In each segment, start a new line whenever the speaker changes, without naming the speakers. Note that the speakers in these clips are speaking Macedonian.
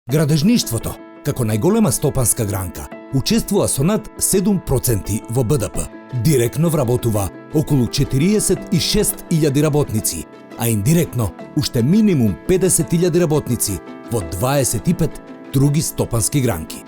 Градежништвото, како најголема стопанска гранка, учествува со над 7% во БДП. Директно вработува околу 46.000 работници, а индиректно уште минимум 50.000 работници во 25 други стопански гранки.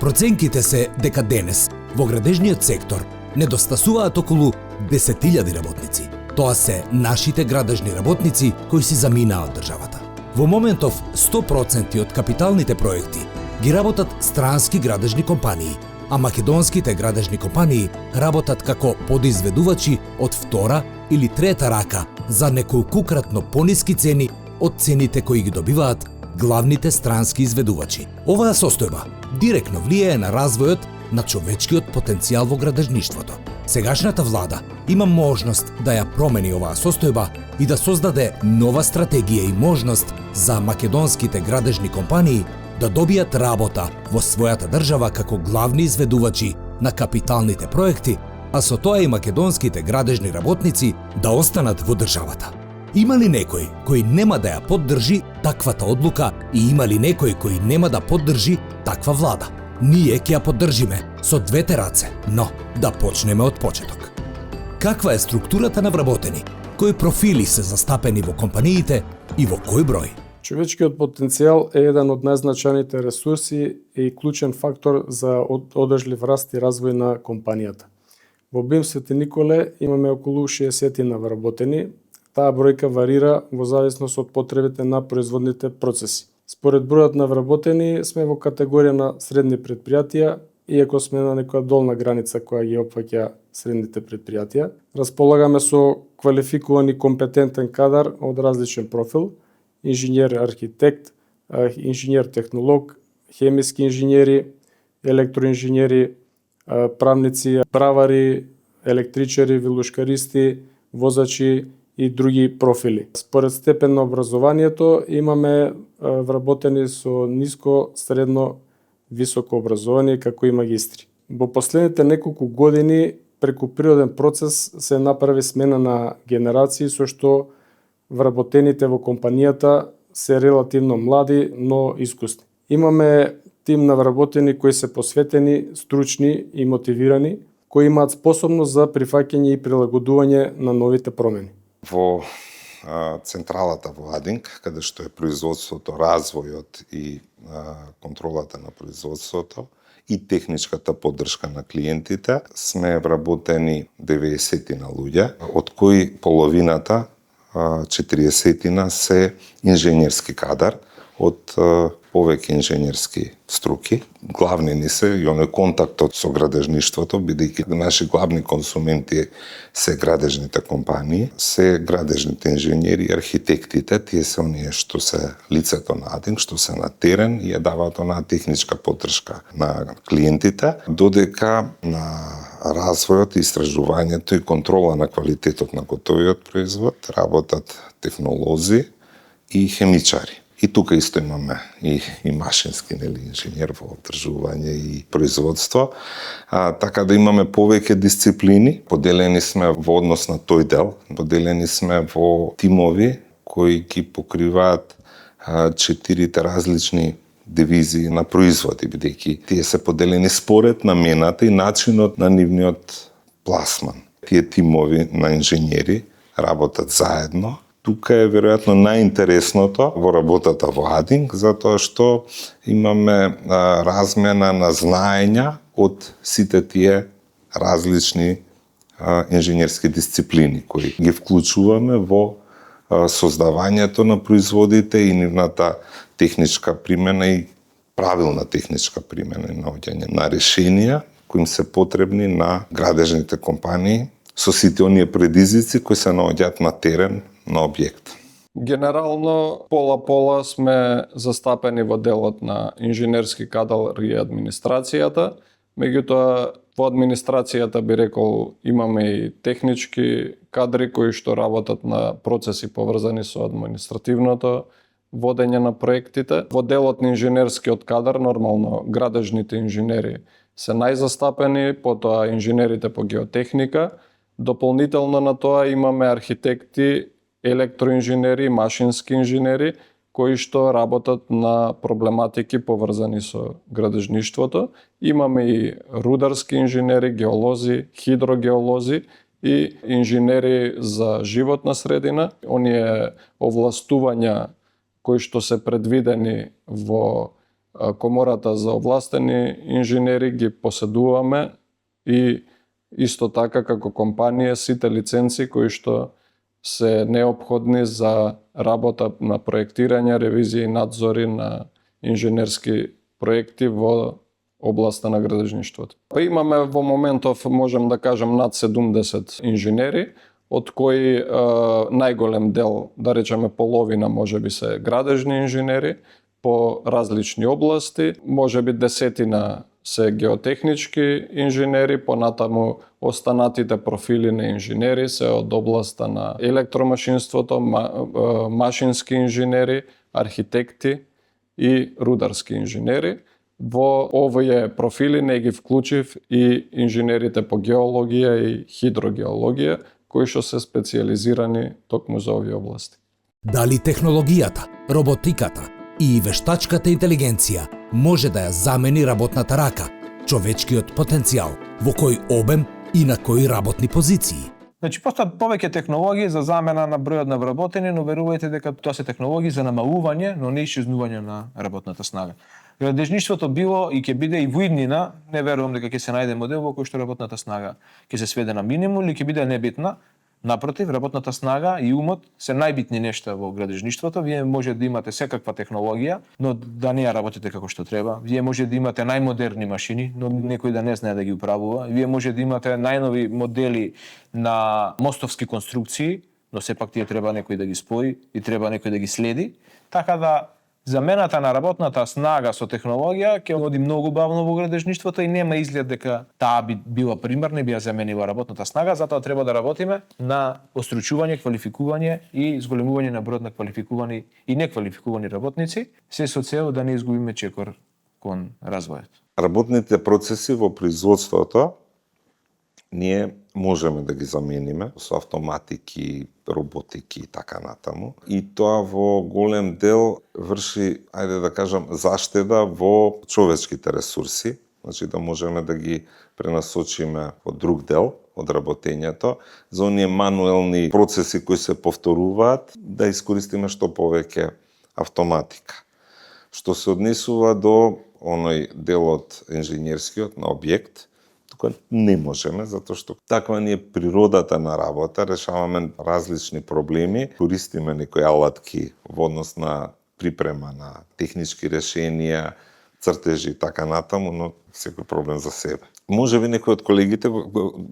Проценките се дека денес во градежниот сектор недостасуваат околу 10.000 работници. Тоа се нашите градежни работници кои си заминаа од државата. Во моментов 100% од капиталните проекти ги работат странски градежни компании, а македонските градежни компании работат како подизведувачи од втора или трета рака за неколкукратно пониски цени од цените кои ги добиваат главните странски изведувачи. Оваа состојба директно влијае на развојот на човечкиот потенцијал во градежништвото. Сегашната влада има можност да ја промени оваа состојба и да создаде нова стратегија и можност за македонските градежни компании да добијат работа во својата држава како главни изведувачи на капиталните проекти, а со тоа и македонските градежни работници да останат во државата. Има ли некој кој нема да ја поддржи таквата одлука и има ли некој кој нема да поддржи таква влада? Ние ќе ја поддржиме со двете раце, но да почнеме од почеток. Каква е структурата на вработени? Кои профили се застапени во компаниите и во кој број?
Човечкиот потенцијал е еден од најзначајните ресурси и клучен фактор за одржлив раст и развој на компанијата. Во БИМ Свети Николе имаме околу 60 вработени. Таа бројка варира во зависност од потребите на производните процеси. Според бројот на вработени сме во категорија на средни предпријатија, иако сме на некоја долна граница која ги опфаќа средните предпријатија. Располагаме со квалификуван и компетентен кадар од различен профил: инженер-архитект, инженер-технолог, хемиски инженери, електроинженери, правници, правари, електричари, вилушкаристи, возачи и други профили. Според степен на образованието имаме вработени со ниско, средно, високо образование, како и магистри. Во последните неколку години преку природен процес се направи смена на генерации, со што вработените во компанијата се релативно млади, но искусни. Имаме тим на вработени кои се посветени, стручни и мотивирани, кои имаат способност за прифаќање и прилагодување на новите промени.
Во централата во Адинг, каде што е производството, развојот и контролата на производството и техничката поддршка на клиентите, сме вработени 90 луѓе, од кои половината 40 се инженерски кадар од повеќе инженерски струки. Главни ни се и оној контактот со градежништвото, бидејќи наши главни консументи се градежните компании, се градежните инженери и архитектите. Тие се оние што се лицето на Адинг, што се на терен и ја даваат онаа техничка поддршка на клиентите, додека на развојот, истражувањето и контрола на квалитетот на готовиот производ работат технолози и хемичари. И тука исто имаме и машински инженер во одржување и производство. Така да имаме повеќе дисциплини. Поделени сме во однос на тој дел. Поделени сме во тимови кои ги покриваат 4 различни дивизии на производи, бидејќи тие се поделени според намената и начинот на нивниот пласман. Тие тимови на инженери работат заедно. Тука е веројатно најинтересното во работата во Адинг, затоа што имаме размена на знаења од сите тие различни инженерски дисциплини кои ги вклучуваме во создавањето на производите и нивната техничка примена и правилна техничка примена и наоѓање на решенија кои им се потребни на градежните компании со сите оние предизвици кои се наоѓаат на терен на објект.
Генерално, пола-пола сме застапени во делот на инженерски кадар и администрацијата. Меѓутоа, во администрацијата би рекол имаме и технички кадри кои што работат на процеси поврзани со административното водење на проектите. Во делот на инженерскиот кадар, нормално, градежните инженери се најзастапени, потоа инженерите по геотехника. Дополнително на тоа имаме архитекти, електроинженери, машински инженери, кои што работат на проблематики поврзани со градежништвото. Имаме и рударски инженери, геолози, хидрогеолози и инженери за животна средина. Оние овластувања кои што се предвидени во Комората за овластени инженери ги поседуваме и исто така како компанија сите лиценци кои што се неопходни за работа на проектирање, ревизија и надзори на инженерски проекти во областа на градежништвото. Имаме во моментов, можем да кажем, над 70 инженери, од кои најголем дел, да речеме половина, можеби се градежни инженери по различни области, можеби десетина се геотехнички инженери, понатаму останатите профили на инженери се од областа на електромашинството, машински инженери, архитекти и рударски инженери. Во овие профили не ги вклучив и инженерите по геологија и хидрогеологија, кои што се специјализирани токму за овие области.
Дали технологијата, роботиката и вештачката интелигенција може да ја замени работната рака, човечкиот потенцијал, во кој обем и на кои работни позиции?
Значи, постојат повеќе технологии за замена на бројот на вработени, но верувајте дека тоа се технологии за намалување, но не исчезнување на работната снага. Градежништвото било и ќе биде и во иднина, не верувам дека ќе се најде модел во кој што работната снага ќе се сведе на минимум или ќе биде небитна. Напротив, работната снага и умот се најбитни нешта во градежништвото. Вие може да имате секаква технологија, но да не ја работите како што треба. Вие може да имате најмодерни машини, но некој да не знае да ги управува. Вие може да имате најнови модели на мостовски конструкции, но сепак тие треба некој да ги спои и треба некој да ги следи. Така да замената на работната снага со технологија ќе оди многу бавно во градежништвото и нема изглед дека таа би била примерна и би ја заменила работната снага, затоа треба да работиме на остручување, квалификување и зголемување на бројот на квалификувани и неквалификувани работници, се со цел да не изгубиме чекор кон развојот.
Работните процеси во производството ние можеме да ги замениме со автоматики, роботики и така натаму. И тоа во голем дел врши, ајде да кажам, заштеда во човечките ресурси, значи да можеме да ги пренасочиме во друг дел од работењето, за оние мануелни процеси кои се повторуваат, да искористиме што повеќе автоматика. Што се однесува до оној делот инженерскиот на објект, тука не можеме, затоа што таква ни е природата на работа, решаваме различни проблеми, користиме некои алатки во однос на припрема на технички решенија, цртежи и така натаму, но секој проблем за себе. Можеби некои од колегите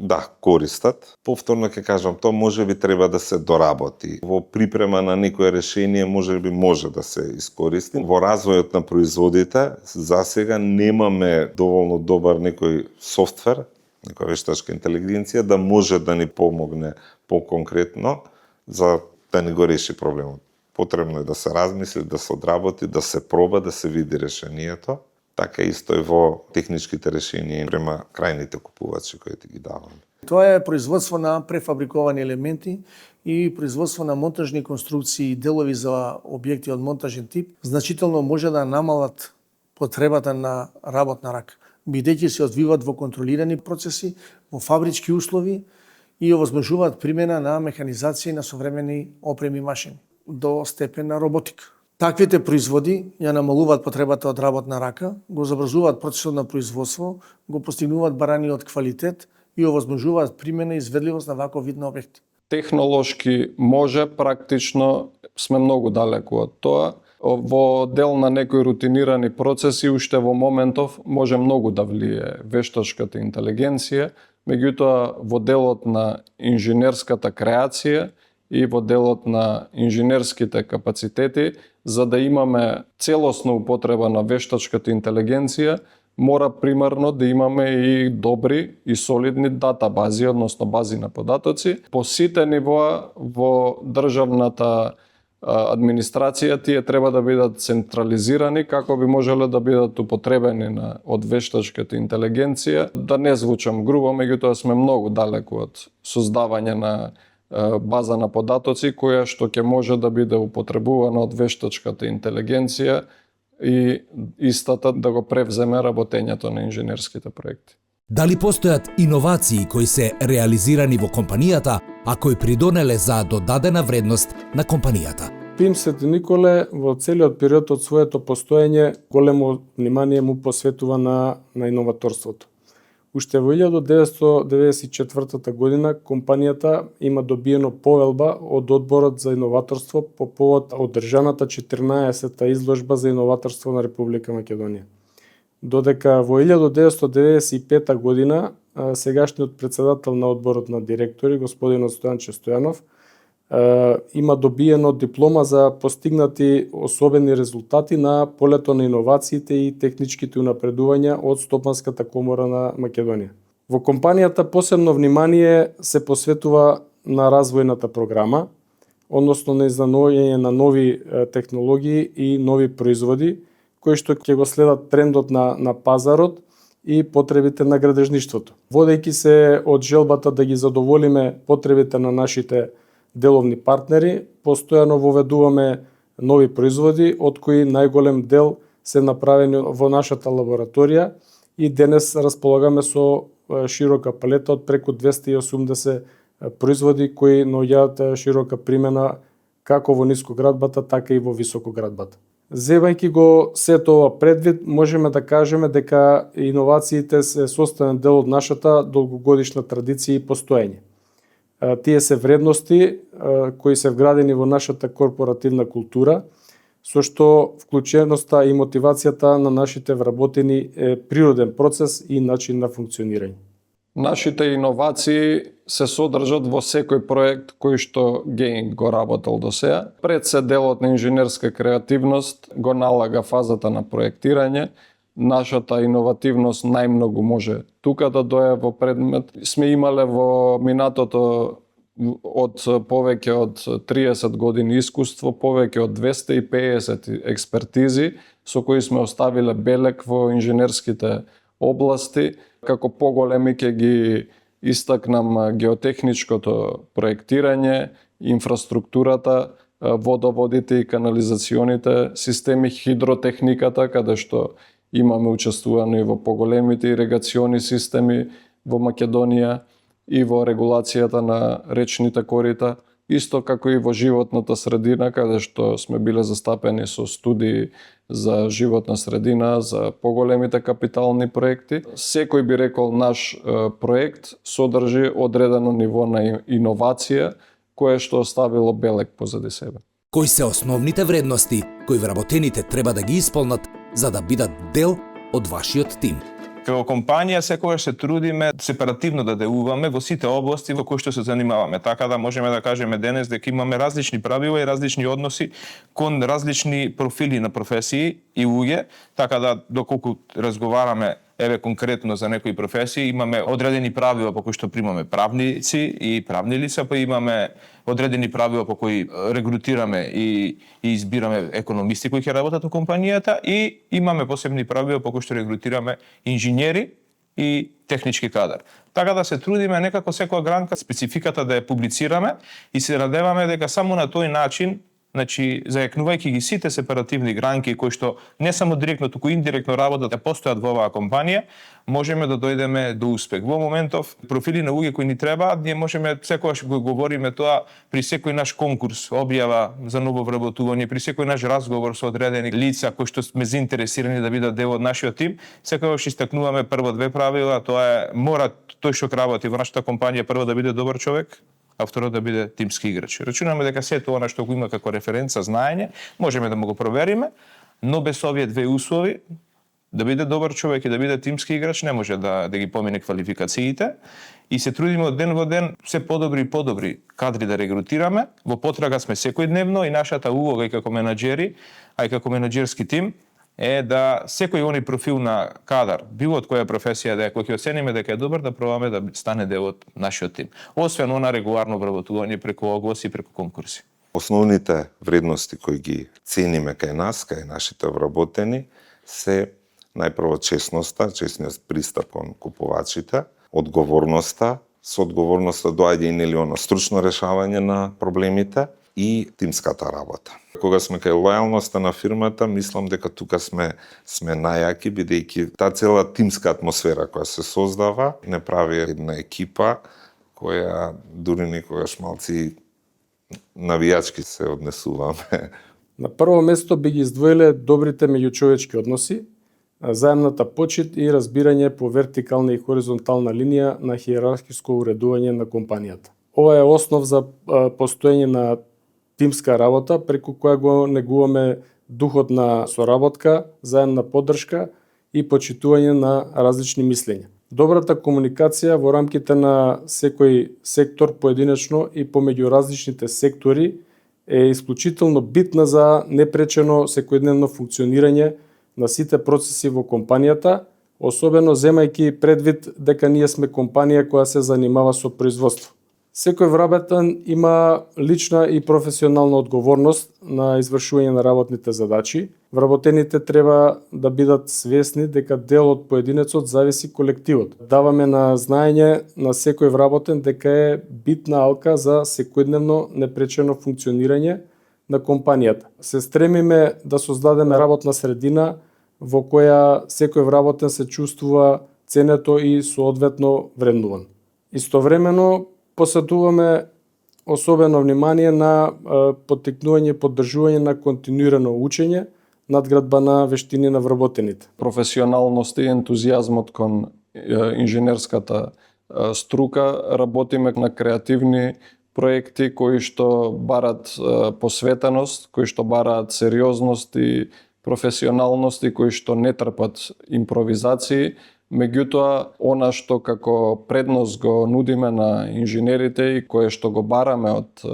да користат. Повторно ќе кажам, тоа можеби треба да се доработи. Во припрема на некое решение можеби може да се искористи. Во развојот на производите засега немаме доволно добар некој софтвер, некоја вештачка интелигенција да може да ни помогне поконкретно за да ни го реши проблемот. Потребно е да се размисли, да се одработи, да се проба, да се види решението. Така исто и во техничките решенија према крајните купувачи кои ги даваме.
Тоа е производство на префабриковани елементи и производство на монтажни конструкции и делови за објекти од монтажен тип, значително може да намалат потребата на работна рака, бидејќи се одвиваат во контролирани процеси, во фабрички услови и овозможуваат примена на механизација на современи опреми и машини до степен на роботика. Таквите производи ја намалуваат потребата од работна рака, го забрзуваат процесот на производство, го постигнуваат бараниот квалитет и овозможуваат примена и изведливост на ваков вид на објект.
Технолошки може, практично сме многу далеку од тоа. Во дел на некои рутинирани процеси уште во моментов може многу да влие вештачката интелигенција, меѓутоа во делот на инженерската креација и во делот на инженерските капацитети, за да имаме целосна употреба на вештачката интелигенција, мора примарно да имаме и добри и солидни датабази, односно бази на податоци. По сите нивоа во државната администрација тие треба да бидат централизирани како би можеле да бидат употребени од вештачката интелигенција. Да не звучам грубо, меѓутоа сме многу далеку од создавање на база на податоци која што ќе може да биде употребувана од вештачката интелигенција и истата да го превземе работењето на инженерските проекти.
Дали постојат иновации кои се реализирани во компанијата, а кои придонеле за додадена вредност на компанијата?
ПИМ Свети Николе во целиот период од своето постоење големо внимание му посветува на иноваторството. Уште во 1994 година компанијата има добиено повелба од Одборот за иноваторство по повод одржаната 14-та изложба за иноваторство на Република Македонија. Додека во 1995 година сегашниот председател на Одборот на директори, господин Стојанче Стојанов, има добиено диплома за постигнати особени резултати на полето на иновациите и техничките унапредувања од Стопанската комора на Македонија. Во компанијата посебно внимание се посветува на развојната програма, односно на изнаноѓање на нови технологии и нови производи, кои што ќе го следат трендот на пазарот и потребите на градежништвото. Водејќи се од желбата да ги задоволиме потребите на нашите деловни партнери, постојано воведуваме нови производи, од кои најголем дел се направени во нашата лабораторија и денес располагаме со широка палета од преку 280 производи кои наоѓаат широка примена како во нискоградбата, така и во високоградбата. Зебајќи го сето ова предвид, можеме да кажеме дека иновациите се составен дел од нашата долгогодишна традиција и постоење. Тие се вредности кои се вградени во нашата корпоративна култура, со што вклученоста и мотивацијата на нашите вработени е природен процес и начин на функционирање.
Нашите иновации се содржат во секој проект кој што Геинг го работел до сега. Пред се делот на инженерска креативност го налага фазата на проектирање. Нашата иновативност најмногу може тука да доја во предмет. Сме имале во минатото од повеќе од 30 години искуство, повеќе од 250 експертизи со кои сме оставиле белег во инженерските области. Како поголеми ќе ги истакнам геотехничкото проектирање, инфраструктурата, водоводите и канализационите системи, хидротехниката, каде што имаме учествувано и во поголемите иригациони системи во Македонија и во регулацијата на речните корита, исто како и во животната средина, каде што сме биле застапени со студии за животна средина, за поголемите капитални проекти. Секој би рекол наш проект содржи одредено ниво на иновација, кое што оставило белег позади себе.
Кои се основните вредности кои вработените треба да ги исполнат за да бидат дел од вашиот тим?
Како компанија секогаш се трудиме сепаративно да делуваме во сите области во кои што се занимаваме. Така да можеме да кажеме денес дека имаме различни правила и различни односи кон различни профили на професии и луѓе, така да доколку разговараме еве конкретно за некои професии, имаме одредени правила по кои што примаме правници и правни лица, па имаме одредени правила по кои регрутираме и избираме економисти кои ќе работат во компанијата и имаме посебни правила по кои што регрутираме инженери и технички кадар. Така да се трудиме некако секоја гранка спецификата да ја публицираме и се надеваме дека само на тој начин, значи зајакнувајќи ги сите сепаративни гранки кои што не само директно, туку индиректно работат, постојат во оваа компанија, можеме да дојдеме до успех. Во моментов профили на луѓе кои ни требаат, ние можеме секогаш го говориме тоа при секој наш конкурс, објава за ново вработување, при секој наш разговор со одредени лица кои што сме заинтересирани да бидат дел од нашиот тим, секогаш истакнуваме прво две правила, тоа е мора тој што работи во нашата компанија прво да биде добар човек, а второ да биде тимски играч. Рачунаме дека сето она што го има како референца, знаење, можеме да му го провериме, но без овие две услови, да биде добар човек и да биде тимски играч, не може да ги помине квалификациите и се трудиме од ден во ден се подобри и подобри кадри да регрутираме. Во потрага сме секојдневно и нашата улога и како менаџери, а и како менаџерски тим е да секој оној профил на кадар, било од која професија да е, кој ќе оцениме дека е добар, да пробаме да стане дел од нашиот тим. Освен она регуларно вработување преку огласи и преку конкурси.
Основните вредности кои ги цениме кај нас, кај нашите вработени, се најпрво честноста, честниот пристап кон купувачите, одговорноста, со одговорноста доаѓа и нели оно стручно решавање на проблемите и тимската работа. Кога сме кај лојалноста на фирмата, мислам дека тука сме најаки, бидејќи таа цела тимска атмосфера која се создава не прави една екипа која дури некогаш малци навијачки се однесуваме.
На прво место би ги издвоиле добрите меѓучовечки односи, заемната почит и разбирање по вертикална и хоризонтална линија на хиерархиско уредување на компанијата. Ова е основ за постоење на тимска работа, преку која го негуваме духот на соработка, заемна поддршка и почитување на различни мислења. Добрата комуникација во рамките на секој сектор поединечно и помеѓу различните сектори е исклучително битна за непречено секојдневно функционирање на сите процеси во компанијата, особено земајќи предвид дека ние сме компанија која се занимава со производство. Секој вработен има лична и професионална одговорност на извршување на работните задачи. Вработените треба да бидат свесни дека дел од поединецот зависи колективот. Даваме на знаење на секој вработен дека е битна алка за секојдневно непречено функционирање на компанијата. Се стремиме да создадеме работна средина во која секој вработен се чувствува ценето и соодветно вреднуван. Истовремено посетуваме особено внимание на поттикнување и поддржување на континуирано учење, надградба на вештини на вработените.
Професионалност и ентузијазмот кон инженерската струка, работиме на креативни проекти кои што барат посветеност, кои што бараат сериозност и професионалност и кои што не трпат импровизации. Меѓутоа, она што како предност го нудиме на инженерите и кое што го бараме од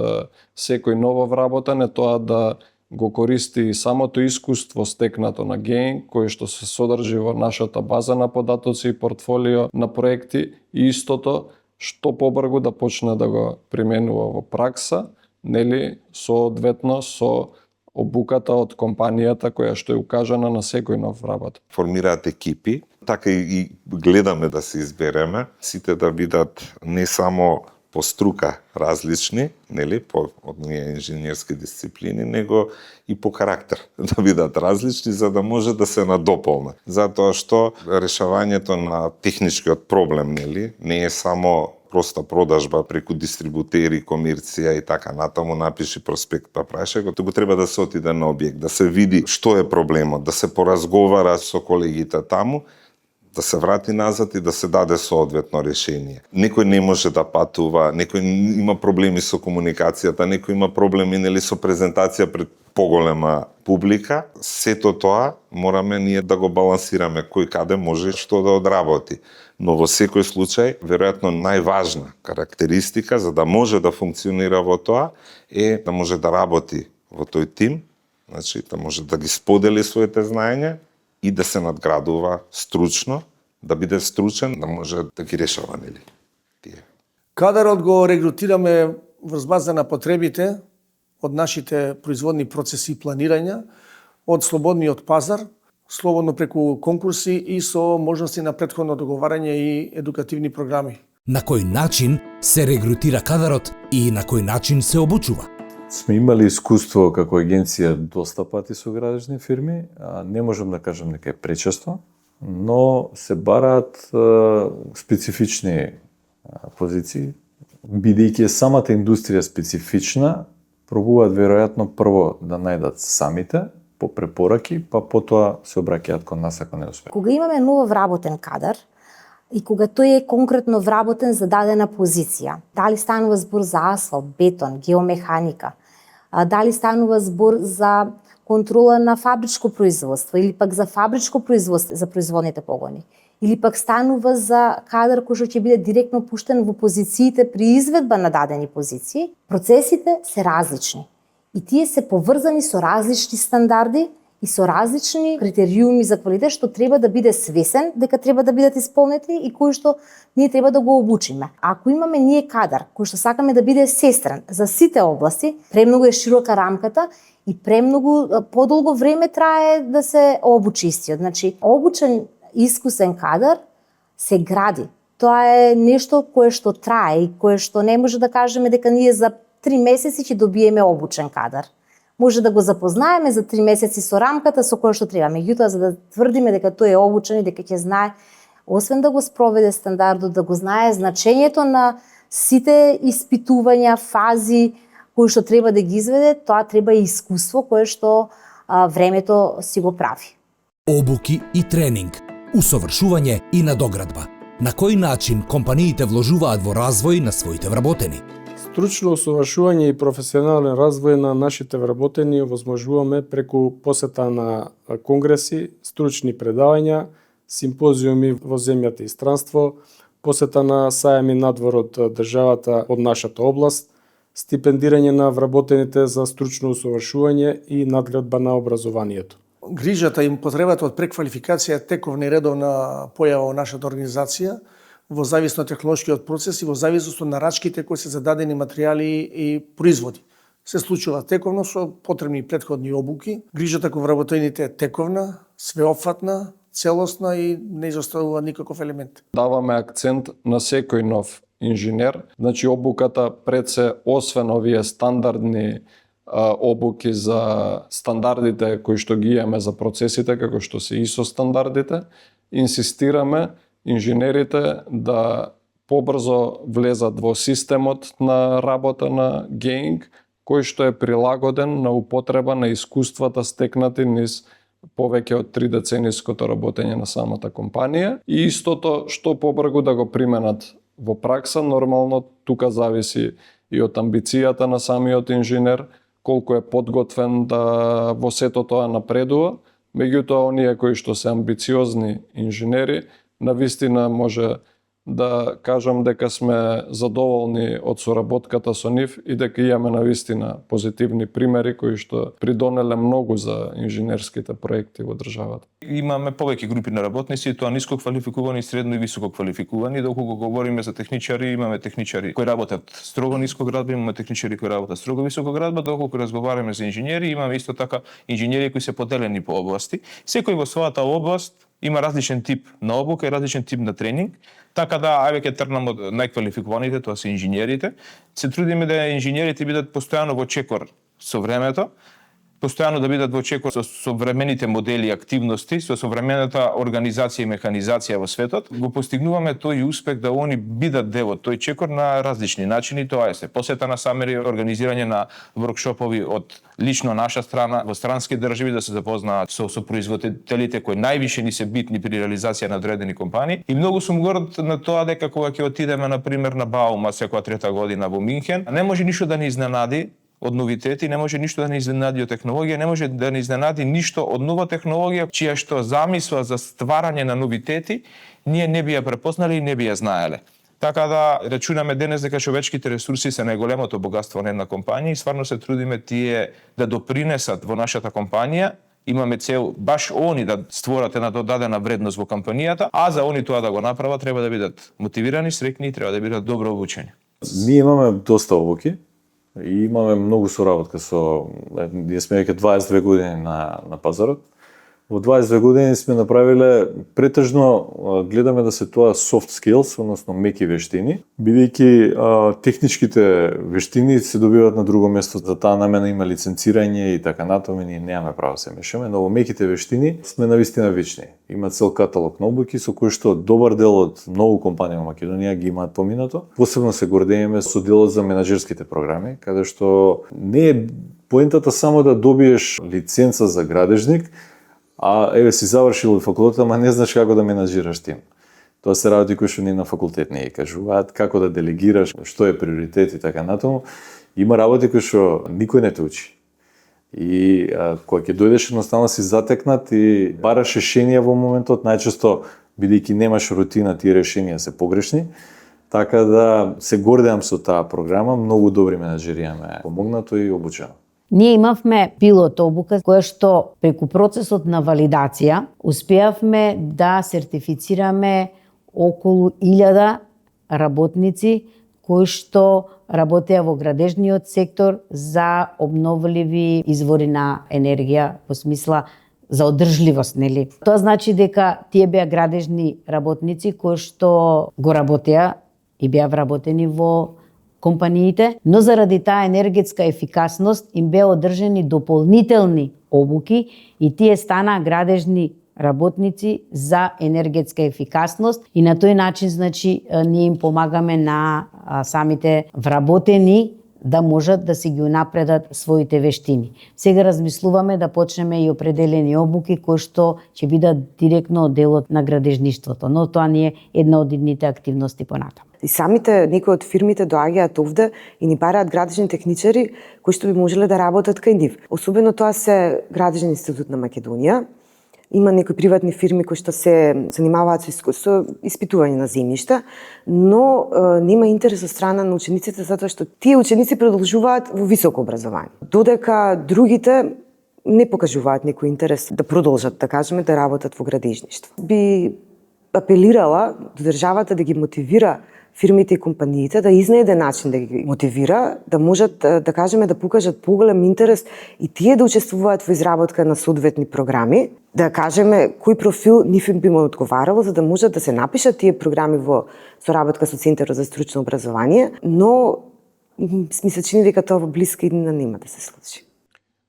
секој ново вработен е тоа да го користи самото искуство стекнато на ГЕИН, кое што се содржи во нашата база на податоци и портфолио на проекти, и истото што побрзо да почне да го применува во пракса, нели, соодветно со обуката од компанијата која што е укажана на секој нов работ.
Формираат екипи, така и гледаме да се избереме, сите да бидат не само по струка различни, нели, од ние инженерски дисциплини, него и по карактер да бидат различни за да може да се надополнат. Затоа што решавањето на техничкиот проблем, нели, не е само проста продажба преку дистрибутери, комерција и така натаму, напиши проспект па праша го, туку треба да се отиде на објект, да се види што е проблемот, да се поразговара со колегите таму, да се врати назад и да се даде соодветно решение. Некој не може да патува, некој има проблеми со комуникацијата, некој има проблеми, нели, со презентација пред поголема публика. Сето тоа мораме ние да го балансираме, кој каде може што да одработи. Но во секој случај, веројатно најважна карактеристика за да може да функционира во тоа е да може да работи во тој тим, значи да може да ги сподели своите знаења и да се надградува стручно, да биде стручен, да може да ги решава, нели, тие.
Кадарот го регрутираме врз база на потребите од нашите производни процеси и планирања, од слободниот пазар, слободно преку конкурси и со можности на претходно договарање и едукативни програми.
На кој начин се регрутира кадарот и на кој начин се обучува?
Сме имали искуство како агенција доста пати со градежни фирми, не можам да кажам дека е пречесто, но се бараат специфични позиции, бидејќи самата индустрија специфична, пробуваат веројатно прво да најдат самите по препораки, па потоа се обраќаат кон нас ако не успеат.
Кога имаме ново вработен кадар и кога тој е конкретно вработен за дадена позиција, дали станува збор за асфалт, бетон, геомеханика, дали станува збор за контрола на фабричко производство или пак за фабричко производство за производните погони, или пак станува за кадар кој што ќе биде директно пуштен во позициите при изведба на дадени позиции, процесите се различни. И тие се поврзани со различни стандарди и со различни критериуми за квалитет што треба да биде свесен дека треба да бидат исполнети и кои што ние треба да го обучиме. Ако имаме ние кадар кој што сакаме да биде сестрен за сите области, премногу е широка рамката и премногу подолго време трае да се обучи истиот. Значи, обучен искусен кадар се гради Тоа е нешто кое што трае и кое што не може да кажеме дека ние за 3 месеци ќе добиеме обучен кадар. Може да го запознаеме за 3 месеци со рамката со која што треба. Меѓутоа, за да тврдиме дека тој е обучен и дека ќе знае, освен да го спроведе стандардот, да го знае значењето на сите испитувања, фази кои што треба да ги изведе, тоа треба и искуство кое што времето си го прави.
Обуки и тренинг, усовршување и надоградба. На кој начин компаниите вложуваат во развој на своите вработени?
Стручно усовршување и професионален развој на нашите вработени овозможуваме преку посета на конгреси, стручни предавања, симпозиуми во земјата и странство, посета на сајами надвор од државата од нашата област, стипендирање на вработените за стручно усовршување и надгледба на образованието.
Грижата и потребата од преквалификација е тековна и редовна појава во нашата организација, во зависно од технолошкиот процес и во зависност од нарачките кои се зададени материјали и производи. Се случува тековно со потребни претходни обуки. Грижата кон вработените е тековна, свеопфатна, целосна и не изоставува никаков елемент.
Даваме акцент на секој нов инженер. Значи, обуката пред се, освен овие стандардни обуки за стандардите кои што ги имаме за процесите, како што се ISO стандардите, инсистираме инженерите да побрзо влезат во системот на работа на GAING, кој што е прилагоден на употреба на искуствата стекнати низ повеќе од 3 децениското работење на самата компанија. И истото што побрзо да го применат во пракса, нормално тука зависи и од амбицијата на самиот инженер, колку е подготвен да во сето тоа напредува. Меѓутоа, оние кои што се амбициозни инженери, навистина може да кажам дека сме задоволни од соработката со нив и дека имаме навистина позитивни примери кои што придонеле многу за инженерските проекти во државата.
Имаме повеќе групи на работници, тоа ниско квалификувани, средно и високо квалификувани. Доколку говориме за техничари, имаме техничари кои работат строго ниско градба, имаме техничари кои работат строго високо градба. Доколку разговараме за инженери, имаме исто така инженери кои се поделени по области. Секој во својата област има различен тип на обука и различен тип на тренинг. Така да, ајде ќе тргнам од најквалификуваните, тоа се инженерите. Се трудиме да инженерите бидат постојано во чекор со времето, постојано да бидат во чекор со современите модели и активности, со современата организација и механизација во светот. Го постигнуваме тој успех да они бидат дел од тој чекор на различни начини. Тоа е посета на самери, организирање на воркшопови од лично наша страна во странски држави да се запознаат со производителите кои највише ни се битни при реализација на одредени компании. И многу сум горд на тоа дека кога ќе отидеме на пример на Баума секоја трета година во Минхен, не може ништо да ни изненади од новитети, не може ништо да не изненади од технологија, не може да не изненади ништо од нова технологија, чија што замисла за стварање на новитети, ние не би ја препознали и не би ја знаеле. Така да рачунаме денес дека човечките ресурси се најголемото богатство на една компанија и стварно се трудиме тие да допринесат во нашата компанија. Имаме цел баш они да створат една додадена вредност во компанијата, а за они тоа да го направат треба да бидат мотивирани, среќни и треба да бидат добро обучени.
Ние имаме доста обуки и имаме многу соработка со... Ние сме веќе 22 години на пазарот. Во 22 години сме направиле, претежно гледаме да се тоа soft skills, односно меки вештини, бидејќи техничките вештини се добиваат на друго место, за таа намена има лиценцирање и така натаму, ние немаме право се мешаме, но во меките вештини сме навистина вечни. Има цел каталог на обуки со кои што добар дел од многу компании во Македонија ги имаат поминато. Посебно се гордееме со делот за менаџерските програми, каде што не е поентата само да добиеш лиценца за градежник, а еве си завршил факултет, ама не знаеш како да менаџираш тим. Тоа се работи кои што не на факултет не кажуваат, како да делегираш, што е приоритет и така натаму. Има работи кои што никој не те учи. И кога ќе дојдеш едноставно си затекнат и бараш решенија во моментот, најчесто бидејќи немаш рутина, тие решенија се погрешни. Така да се гордеам со таа програма, многу добри менаџери имаме помогнато и обучено.
Ние имавме пилот обука која што преку процесот на валидација успеавме да сертифицираме околу 1000 работници кои што работеа во градежниот сектор за обновливи извори на енергија, во смисла за одржливост, нели? Тоа значи дека тие беа градежни работници кои што го работеа и беа вработени во компаниите, но заради таа енергетска ефикасност им беа одржани дополнителни обуки и тие станаа градежни работници за енергетска ефикасност и на тој начин, значи, ние им помагаме на самите вработени да можат да си ги унапредат своите вештини. Сега размислуваме да почнеме и определени обуки кои што ќе бидат директно делот на градежништвото, но тоа не е една од идните активности понатаму.
И самите некои од фирмите доаѓаат овде и ни бараат градежни техничари кои што би можеле да работат кај нив. Особено тоа се Градежен институт на Македонија. Има некои приватни фирми кои што се занимаваат со испитување на земјишта, но нема интерес од страна на учениците затоа што тие ученици продолжуваат во високо образование. Додека другите не покажуваат некој интерес да продолжат, да кажеме, да работат во градежништво. Би апелирала до државата да ги мотивира фирмите и компаниите, да изнајде начин да ги мотивира, да можат, да кажеме, да покажат поголем интерес и тие да учествуваат во изработка на соодветни програми, да кажеме кој профил нив би му одговарало, за да можат да се напишат тие програми во соработка со Центарот за стручно образование, но ми се чини дека тоа во блиска иднина нема да се случи.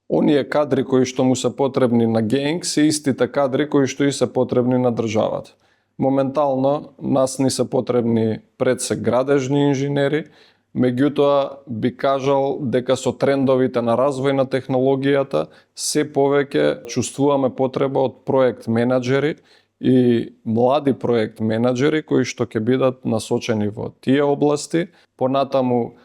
Оние кадри кои што му се потребни на ГЕНК се истите кадри кои што и се потребни на државата. Моментално нас ни се потребни пред се градежни инженери, меѓутоа би кажал дека со трендовите на развој на технологијата се повеќе чувствуваме потреба од проект менаџери и млади проект менаџери кои што ќе бидат насочени во тие области. Понатаму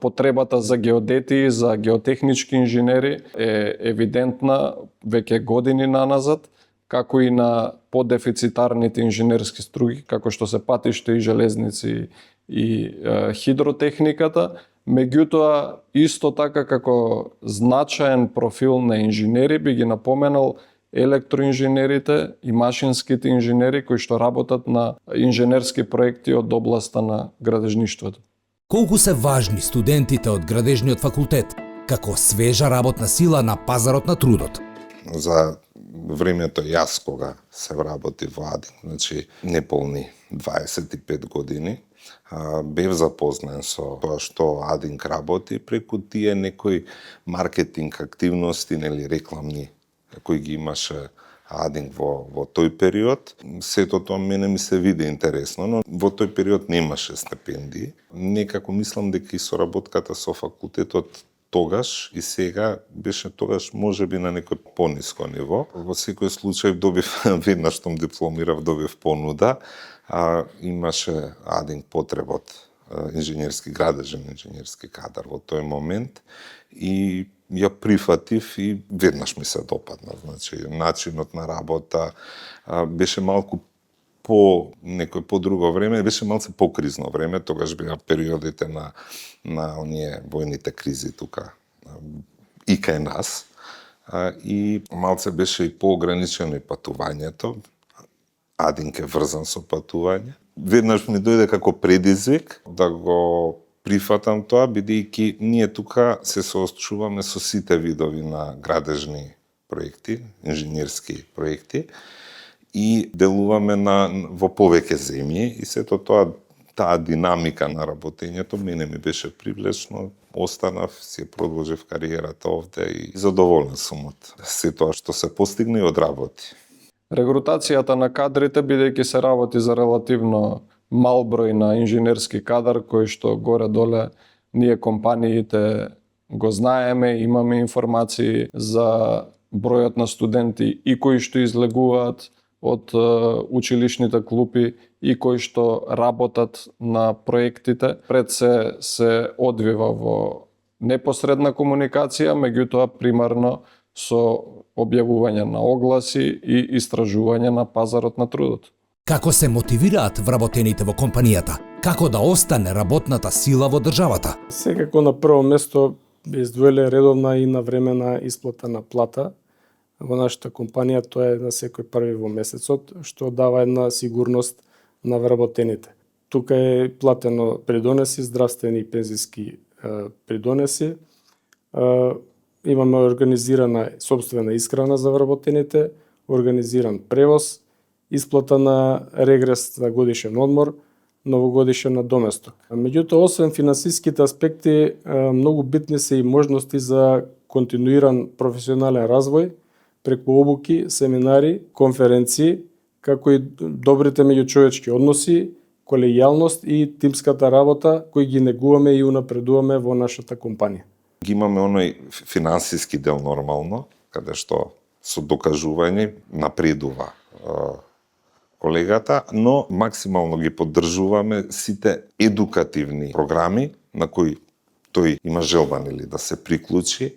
потребата за геодети, за геотехнички инженери е евидентна веќе години наназад, како и на подефицитарните инженерски струги, како што се патишта и железници и хидротехниката. Меѓутоа, исто така како значаен профил на инженери би ги напоменал електроинженерите и машинските инженери кои што работат на инженерски проекти од областа на градежништвото.
Колку се важни студентите од градежниот факултет како свежа работна сила на пазарот на трудот?
За времето јас кога се вработи во АДИНК, значи неполни 25 години, бев запознан со тоа што АДИНК работи преку тие некои маркетинг активности, нели рекламни кои ги имаше АДИНК во тој период. Сето тоа мене ми се виде интересно, но во тој период немаше стипендии. Некако мислам дека и соработката со факултетот тогаш и сега беше тогаш можеби на некој пониско ниво. Во секој случај добив веднаш што дипломирав добив понуда, имаше АДИНК потреба од градежен инженерски кадар во тој момент и ја прифатив и веднаш ми се допадна. Значи начинот на работа беше малку по некој по-друго време, беше малце покризно време, тогаш беа периодите на оние војните кризи тука и кај нас. И малце беше и поограничено и патувањето. АДИНК е врзан со патување. Веднаш ми дојде како предизвик да го прифатам тоа, бидејќи ние тука се соочуваме со сите видови на градежни проекти, инженерски проекти, и делуваме во повеќе земји и сето тоа, таа динамика на работењето мене ми беше привлечно, останав, си продолжив кариерата овде и задоволен сум од се тоа што се постигне и одработи.
Регрутацијата на кадрите, бидејќи се работи за релативно мал број на инженерски кадар, кој што горе-доле ние компаниите го знаеме, имаме информации за бројот на студенти и кои што излегуваат од училишните клупи и кои што работат на проектите. Пред се одвива во непосредна комуникација, меѓутоа примарно со објавување на огласи и истражување на пазарот на трудот.
Како се мотивираат вработените во компанијата? Како да остане работната сила во државата?
Секако на прво место би издвоиле редовна и навремена исплата на плата. Во нашата компанија тоа е на секој први во месецот, што дава една сигурност на вработените. Тука е платено придонеси, здравствени и пензиски придонеси. имаме организирана собствена исхрана за вработените, организиран превоз, исплата на регрес за годишен одмор, новогодишен надоместок. Меѓутоа, освен финансиските аспекти, многу битни се и можности за континуиран професионален развој преку обуки, семинари, конференции, како и добрите меѓучовечки односи, колегијалност и тимската работа кои ги негуваме и унапредуваме во нашата компанија.
Ги имаме оној финансиски дел нормално, каде што со докажување напредува колегата, но максимално ги поддржуваме сите едукативни програми на кои тој има желба да се приклучи,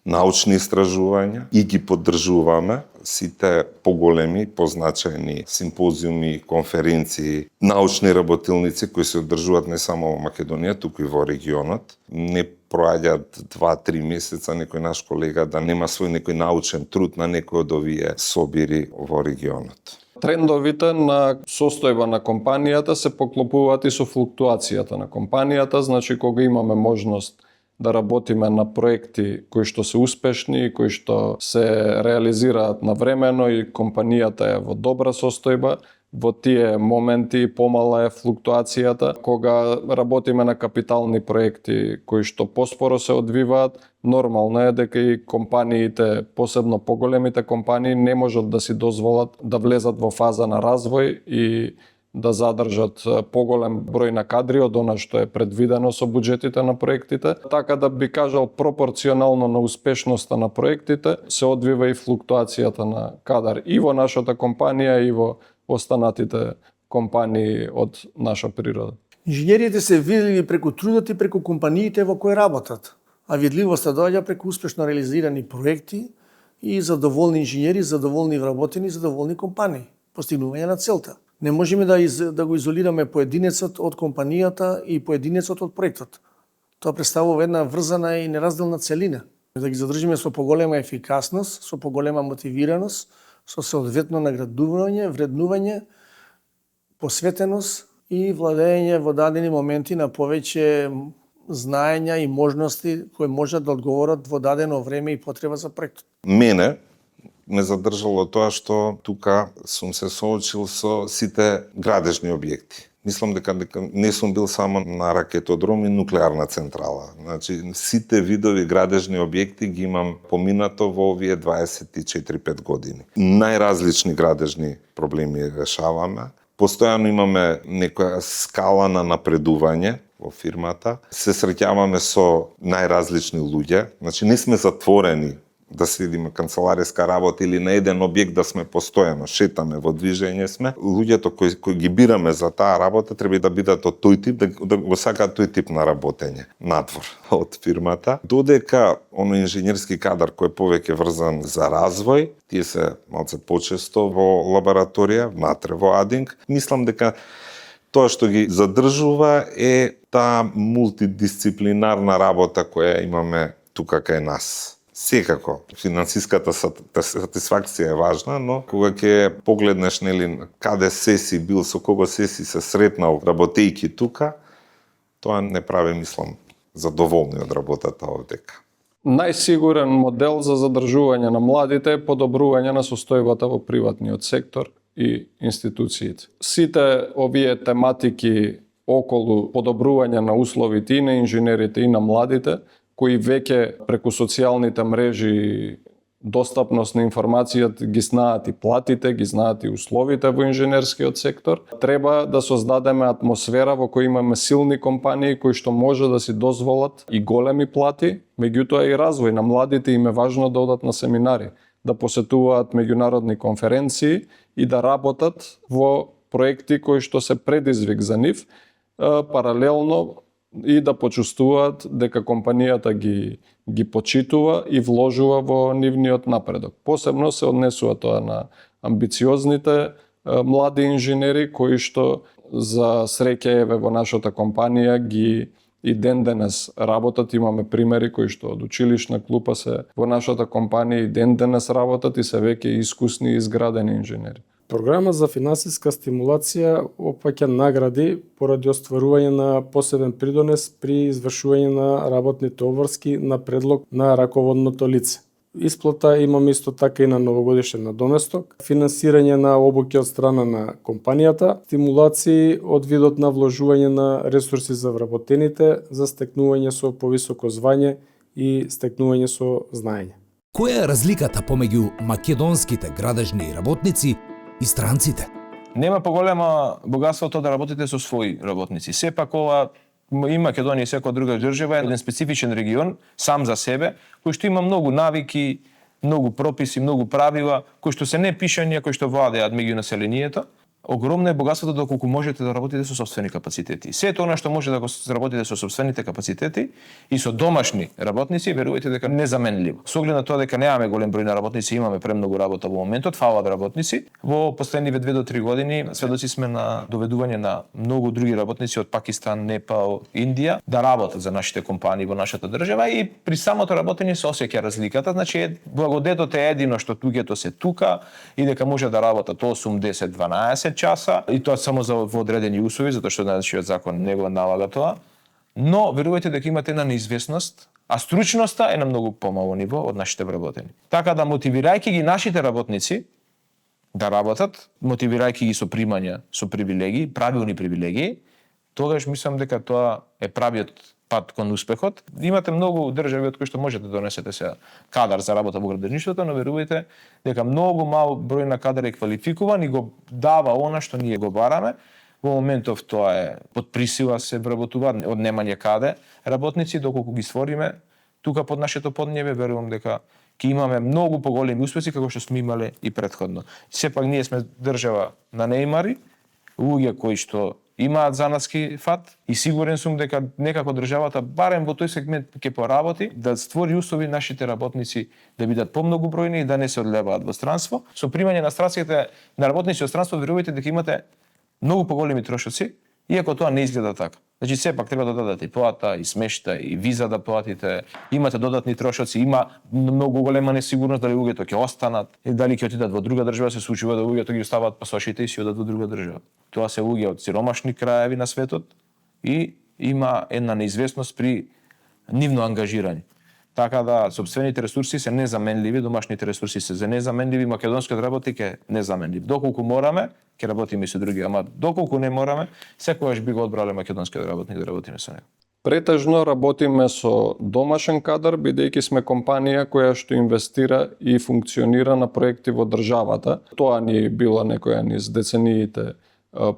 научни истражувања и ги поддржуваме сите поголеми, позначајни симпозиуми, конференции, научни работилници кои се одржуваат не само во Македонија, туку и во регионот. Не проаѓаат 2-3 месеца некој наш колега да нема свој некој научен труд на некој од овие собири во регионот.
Трендовите на состојба на компанијата се поклопуваат и со флуктуацијата на компанијата, значи кога имаме можност да работиме на проекти кои што се успешни, кои што се реализираат навремено и компанијата е во добра состојба, во тие моменти помала е флуктуацијата. Кога работиме на капитални проекти кои што поспоро се одвиваат, нормално е дека и компаниите, посебно поголемите компании, не можат да си дозволат да влезат во фаза на развој и да задржат поголем број на кадри од она што е предвидено со буџетите на проектите. Така да би кажал, пропорционално на успешноста на проектите се одвива и флуктуацијата на кадар и во нашата компанија и во останатите компании од наша природа.
Инженерите се видливи преку трудот и преку компаниите во кои работат, а видливоста доаѓа преку успешно реализирани проекти и задоволни инженери, задоволни вработени, задоволни компании, постигнување на целта. Не можеме да го изолираме поединецот од компанијата и поединецот од проектот. Тоа представува една врзана и неразделна целина. Да ги задржиме со поголема ефикасност, со поголема мотивираност, со соодветно наградување, вреднување, посветеност и владење во дадени моменти на повеќе знаења и можности кои можат да одговорат во дадено време и потреба за проектот.
Мене ме задржало тоа што тука сум се соочил со сите градежни објекти. Мислам дека не сум бил само на ракетодром и нуклеарна централа. Значи, сите видови градежни објекти ги имам поминато во овие 24-5 години. Најразлични градежни проблеми решаваме. Постојано имаме некоја скала на напредување во фирмата. Се среќаваме со најразлични луѓе. Значи, не сме затворени да следиме канцелариска работа или на еден објект да сме постојано, шетаме, во движење сме. Луѓето кои ги бираме за таа работа треба да бидат од тој тип, да го сакаат тој тип на работење надвор од фирмата. Додека оној инженерски кадар кој е повеќе врзан за развој, тие се малце почесто во лабораторија, внатре во Адинг, мислам дека тоа што ги задржува е таа мултидисциплинарна работа која имаме тука кај нас. Секако, финансиската сатисфакција е важна, но кога ќе погледнеш каде се си бил, со кого се си се сретнал работејки тука, тоа не прави, мислам, задоволни од работата овдека.
Најсигурен модел за задржување на младите е подобрување на состојбата во приватниот сектор и институциите. Сите овие тематики околу подобрување на условите и на инженерите и на младите, кои веќе преку социјалните мрежи достапност на информацијата ги знаат и платите, ги знаат и условите во инженерскиот сектор. Треба да создадеме атмосфера во која имаме силни компании кои што може да си дозволат и големи плати, меѓутоа и развој на младите им е важно да одат на семинари, да посетуваат меѓународни конференции и да работат во проекти кои што се предизвик за нив, паралелно и да почувствуваат дека компанијата ги почитува и вложува во нивниот напредок. Посебно се однесува тоа на амбициозните млади инженери кои што за среќа еве во нашата компанија ги и ден денес работат. Имаме примери кои што од училишна клупа се во нашата компанија и ден денес работат и се веќе искусни и изградени инженери.
Програма за финансиска стимулација опфаќа награди поради остварување на посебен придонес при извршување на работните обврски на предлог на раководното лице. Исплата имаме исто така и на новогодишен надоместок, финансирање на обуки од страна на компанијата, стимулации од видот на вложување на ресурси за вработените за стекнување со повисоко звање и стекнување со знаење.
Која е разликата помеѓу македонските градежни работници и странците?
Нема поголема богатството да работите со своји работници. Сепак ова и Македонија и секоја друга држава е еден специфичен регион сам за себе, кој што има многу навики, многу прописи, многу правила, кои што се не пишани, кои што владеат меѓу населението. Огромно е богатството доколку можете да работите со сопствени капацитети. Сето она што може да го работите со сопствените капацитети и со домашни работници, верувајте дека незаменливо. Со оглед на тоа дека немаме голем број на работници, имаме премногу работа во моментот, фалат работници. Во последниве 2 до 3 години сведоци сме на доведување на многу други работници од Пакистан, Непал, Индија да работат за нашите компании во нашата држава и при самото работење се осеќа разликата, значи благодетот е едино што луѓето се тука и дека може да работат 8, 10, 12 часа и тоа само за во одредени услови, затоа што нашиот закон не го налага тоа. Но верувајте дека имате една неизвестност, а стручноста е на многу помало ниво од нашите вработени. Така да мотивирајќи ги нашите работници да работат, мотивирајќи ги со примања, со привилегии, правилни привилегии, тогаш мислам дека тоа е правиот пат кон успехот. Имате многу држави од кои што можете да донесете сега кадар за работа во градежништвото, но верувајте дека многу мал број на кадар е квалификуван и го дава она што ние го бараме. Во моментов тоа е под присила се вработуваат од немање каде работници, доколку ги створиме тука под нашето поднебе, верувам дека ќе имаме многу поголеми успеси како што сме имале и претходно. Сепак ние сме држава на неимари, луѓе кои што имаат занатски фат и сигурен сум дека некако државата барем во тој сегмент ќе поработи да створи услови нашите работници да бидат помногу бројни и да не се одлеваат во странство. Со примање на странските на работници од странство верувајте дека имате многу поголеми трошоци, иако тоа не изгледа така. Значи сепак треба да дадете и плата, и смешта, и виза да платите, имате додатни трошоци, има многу голема несигурност дали луѓето ќе останат, и дали ќе отидат во друга држава, се случува да луѓето ги оставаат пасошите и си одат во друга држава. Тоа се луѓе од сиромашни краеви на светот и има една неизвестност при нивно ангажирање. Така да сопствените ресурси се незаменливи, домашните ресурси се незаменливи, македонскиот работник е незаменлив. Доколку мораме, ќе работиме и со други, ама доколку не мораме, секогаш би го одбрале македонскиот работник да работиме со него.
Претежно работиме со домашен кадар, бидејќи сме компанија која што инвестира и функционира на проекти во државата. Тоа ни била некоја низ децениите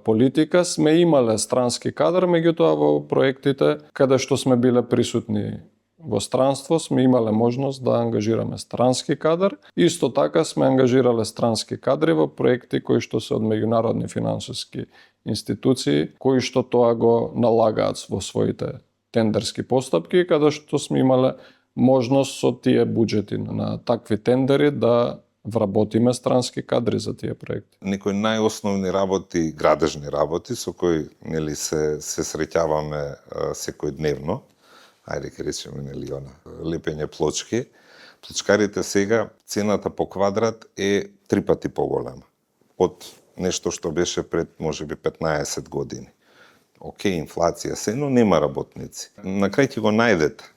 политика. Сме имале странски кадар, меѓутоа во проектите каде што сме биле присутни во странство сме имале можност да ангажираме странски кадар. Исто така сме ангажирале странски кадри во проекти кои што се од меѓународни финансиски институции, кои што тоа го налагаат во своите тендерски постапки, каде што сме имале можност со тие буџети на такви тендери да вработиме странски кадри за тие проекти.
Некои најосновни работи, градежни работи со кои нели се среќаваме секојдневно. Ајде ке речеме нели она лепење плочки. Плочкарите сега цената по квадрат е 3 пати поголема од нешто што беше пред можеби 15 години. Океј, инфлација се, но нема работници. На крај ќе го најдете.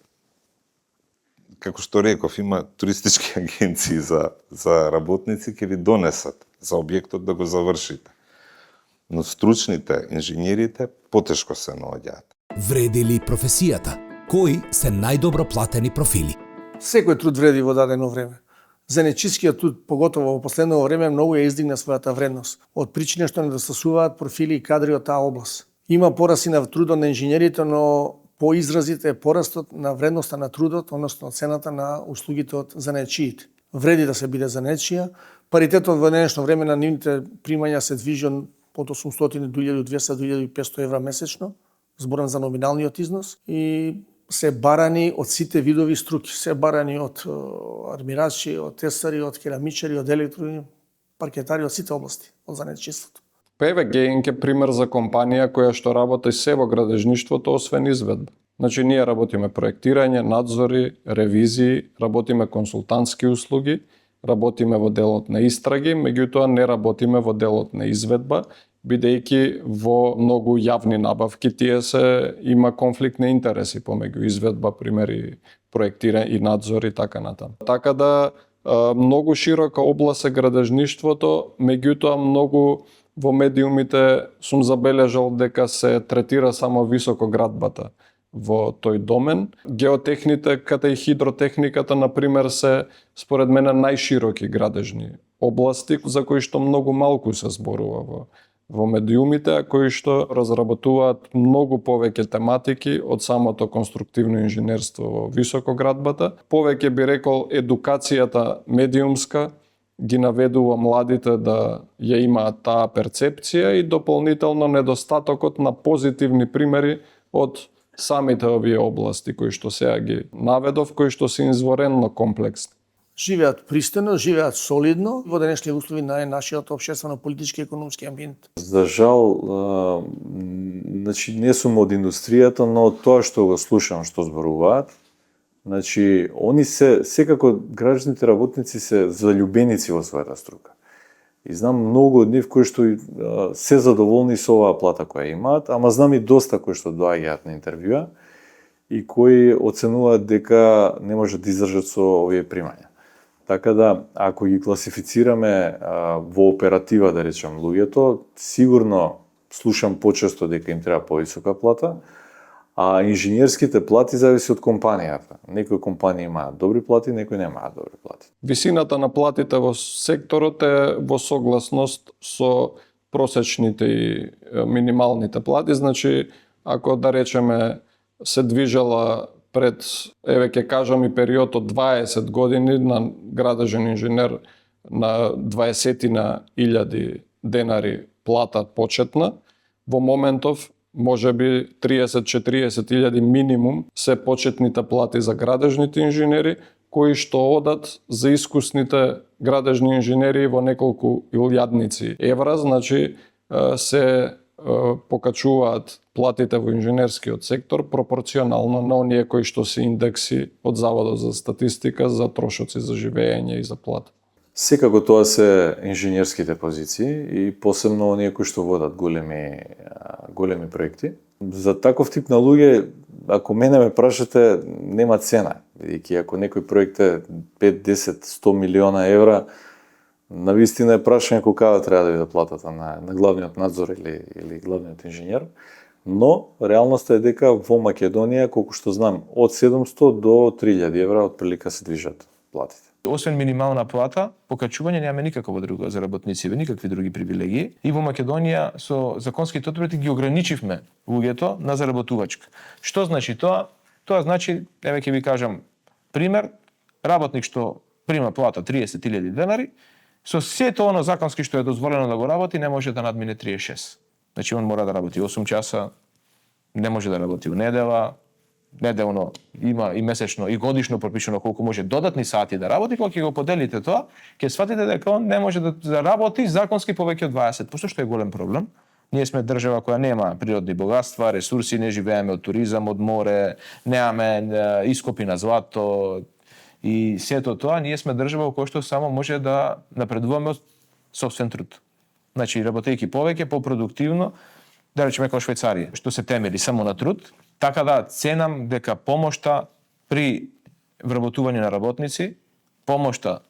Како што реков, има туристички агенции за работници ќе ви донесат за објектот да го завршите. Но стручните инженерите потешко се наоѓаат.
Вреди ли професијата? Кои се најдобро платени профили?
Секој труд вреди во дадено време. Занаетчискиот труд, поготово во последно време, многу ја издигна својата вредност, од причина што недостасуваат профили и кадри од таа област. Има пораси на трудот на инженерите, но поизразите е порастот на вредноста на трудот, односно цената на услугите од занаетчиите. Вреди да се биде занаетчија. Паритетот во денешно време на нивните примања се движи од 800 до 1200 до 1500 евра месечно, зборам за номиналниот износ, и се барани од сите видови струки, се барани од армирачи, од тесари, од керамичари, од електрони, паркетари, од сите области, од занаетчиството.
ПВГ е пример за компанија која што работи се во градежништвото освен изведба. Значи ние работиме проектирање, надзори, ревизии, работиме консултантски услуги работиме во делот на истраги, меѓутоа не работиме во делот на изведба, бидејќи во многу јавни набавки тие се има конфликт на интереси помеѓу изведба, примери, проектирање и надзор и така натаму. Така да многу широка област е градежништвото, меѓутоа многу во медиумите сум забележал дека се третира само високоградбата во тој домен. Геотехниката и хидротехниката, например, се според мене најшироки градежни области за кои што многу малку се зборува во медиумите, а кои што разработуваат многу повеќе тематики од самото конструктивно инженерство во високоградбата. Повеќе би рекол едукацијата медиумска ги наведува младите да ја имаат таа перцепција и дополнително недостатокот на позитивни примери од самите овие области кои што сега ги наведов, кои што се изворено комплексни.
Живеат пристојно, живеат солидно во денешни услови на нашиот општествено-политички и економски амбиент.
За жал, значи не сум од индустријата, но тоа што го слушам што зборуваат, значи они се секако граѓаните работници се заљубеници во својата струка. И знам многу од нив кои што се задоволни со оваа плата која имаат, ама знам и доста кои што доаѓаат на интервјуа и кои оценуваат дека не можат да издржат со овие примања. Така да, ако ги класифицираме во оператива, да речем, луѓето, сигурно слушам почесто дека им треба повисока плата, а инженерските плати зависи од компанијата. Некои компании имаат добри плати, некои немаат добри плати.
Висината на платите во секторот е во согласност со просечните и минималните плати. Значи, ако да речеме се движела пред, еве ќе кажам и период од 20 години на градежен инженер на 20.000 денари плата почетна, во моментов може би 30-40.000 минимум се почетните плати за градежните инженери, кои што одат за искусните градежни инженери во неколку илјадници евра, значи се покачуваат платите во инженерскиот сектор пропорционално на оние кои што се индекси од Заводот за статистика за трошоци за живење и за плата.
Секако тоа се инженерските позиции и посебно оние кои што водат големи проекти. За таков тип на луѓе, ако мене ме прашате, нема цена, бидејќи ако некој проект е 5, 10, 100 милиона евра, навистина е прашање колку треба да биде платата на главниот надзор или главниот инженер, но реалноста е дека во Македонија, колку што знам, од 700 до 3000 евра отприлика се движат платите.
Освен минимална плата, покачување нема никакво друго за работниците, никакви други привилегии. И во Македонија со законските отпрети ги ограничивме луѓето на заработувачка. Што значи тоа? Тоа значи, еве ќе ви кажам пример, работник што прима плата 30.000 денари, со сето оно законски што е дозволено да го работи, не може да надмине 36. Значи он мора да работи 8 часа, не може да работи у недела, неделно има и месечно и годишно пропишано колку може додатни сати да работи, кога ќе го поделите тоа, ќе сватите дека он не може да работи законски повеќе од 20%, што е голем проблем. Ние сме држава која нема природни богатства, ресурси, не живееме од туризам, од море, немаме ископи на злато и сето тоа, ние сме држава која што само може да напредуваме од сопствен труд. Значи, работејќи повеќе, попродуктивно, да речеме како Швајцарија, што се темели само на труд, така да ценам дека помошта при вработување на работници, помошта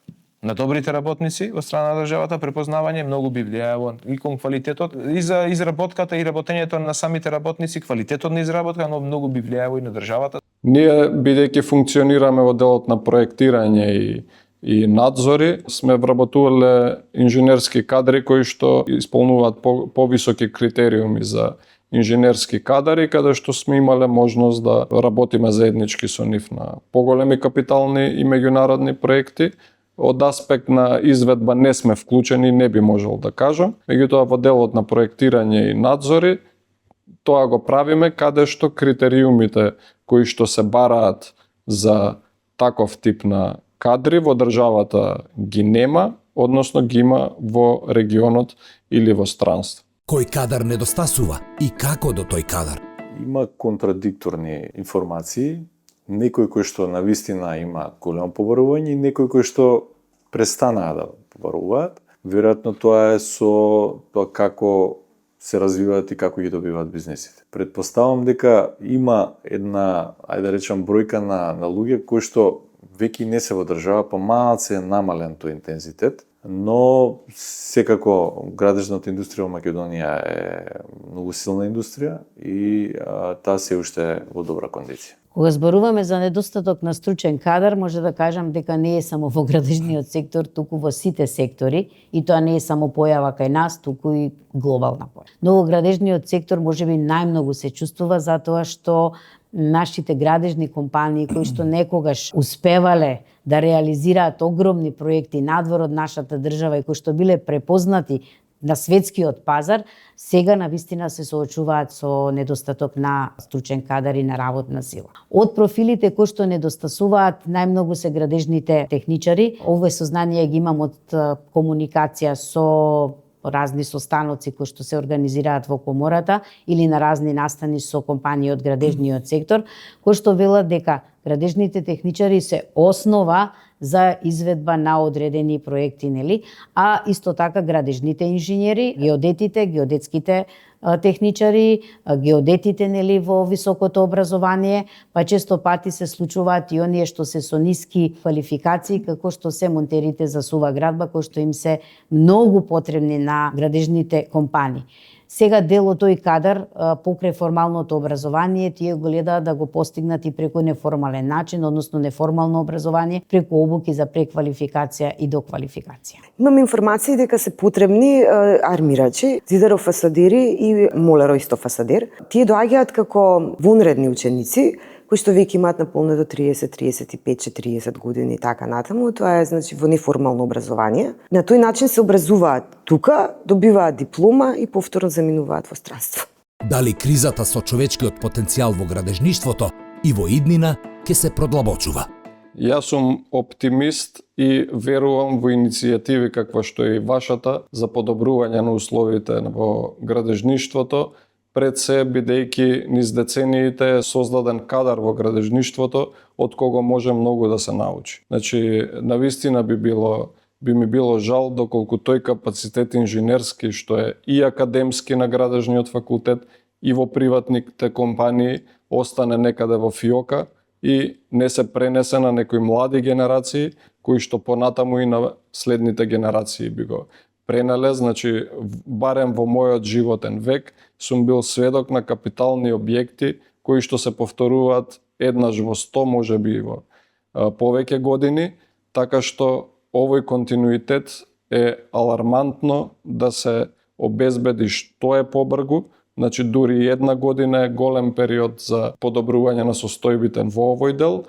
на добрите работници од страна на државата, препознавање многу би влијаело и кон квалитетот и за изработката и работењето на самите работници, квалитетот на изработка, но многу би влијаело и на државата. Ние
бидејќи функционираме во делот на проектирање и надзори, сме вработувале инженерски кадри кои што исполнуваат повисоки критериуми за инженерски кадари, каде што сме имале можност да работиме заеднички со нив на поголеми капитални и меѓународни проекти. Од аспект на изведба не сме вклучени, не би можел да кажам. Меѓутоа во делот на проектирање и надзори, тоа го правиме каде што критериумите кои што се бараат за таков тип на кадри во државата ги нема, односно ги има во регионот или во странство.
Кој кадар недостасува и како до тој кадар?
Има контрадикторни информации, некои кои што навистина има големо побарување и некои кои што престанаа да побаруваат. Веројатно тоа е со тоа како се развиваат и како ги добиваат бизнесите. Предпоставам дека има една, ајде да речам, бројка на луѓе кои што веќе не се во држава, помалку е намален тој интензитет, но секако градежната индустрија во Македонија е многу силна индустрија и таа се уште во добра кондиција.
Кога зборуваме за недостаток на стручен кадар, може да кажам дека не е само во градежниот сектор, туку во сите сектори, и тоа не е само појава кај нас, туку и глобална појава. Но во градежниот сектор можеби најмногу се чувствува затоа што нашите градежни компании кои што некогаш успевале да реализираат огромни проекти надвор од нашата држава и кои што биле препознати на светскиот пазар, сега навистина се соочуваат со недостаток на стручен кадар и на работна сила. Од профилите кои што недостасуваат, најмногу се градежните техничари. Овој сознание ги имам од комуникација со разни состаноци кои што се организираат во комората или на разни настани со компании од градежниот сектор, кои што велат дека градежните техничари се основа за изведба на одредени проекти, нели? А исто така градежните инженери, геодетите, геодетските техничари, геодетите, нели, во високото образование, па често пати се случуваат и оние што се со ниски квалификации, како што се монтерите за сува градба, кои што им се многу потребни на градежните компании. Сега дел од тој кадар покрај формалното образование тие го гледаат да го постигнат и преку неформален начин, односно неформално образование, преку обуки за преквалификација и доквалификација.
Имам информации дека се потребни армирачи, зидарофасадери и молероистофасадер. Тие доаѓаат како вонредни ученици кои што веќе имаат наполнето 30, 35, 40 години и така натаму. Тоа е значи во неформално образование. На тој начин се образуваат тука, добиваат диплома и повторно заминуваат во странство.
Дали кризата со човечкиот потенцијал во градежништвото и во иднина ќе се продлабочува?
Јас сум оптимист и верувам во иницијативи каква што е и вашата за подобрување на условите во градежништвото, пред се бидејќи низ децениите создаден кадар во градежништвото од кого може многу да се научи. Значи, навистина би ми било жал доколку тој капацитет инженерски што е и академски на градежниот факултет и во приватните компании остане некаде во фиока и не се пренесе на некои млади генерации кои што понатаму и на следните генерации би го пренеле. Значи, барем во мојот животен век сум бил сведок на капитални објекти кои што се повторуваат еднаш во 100, можеби во повеќе години, така што овој континуитет е алармантно да се обезбеди што е побргу. Значи, дури една година е голем период за подобрување на состојбите во овој дел.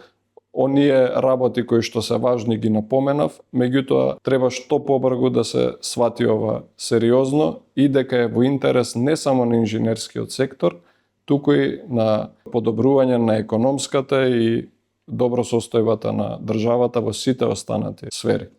Оние работи кои што се важни ги напоменав, меѓутоа треба што побргу да се свати ова сериозно и дека е во интерес не само на инженерскиот сектор, туку и на подобрување на економската и добро состојбата на државата во сите останати сфери.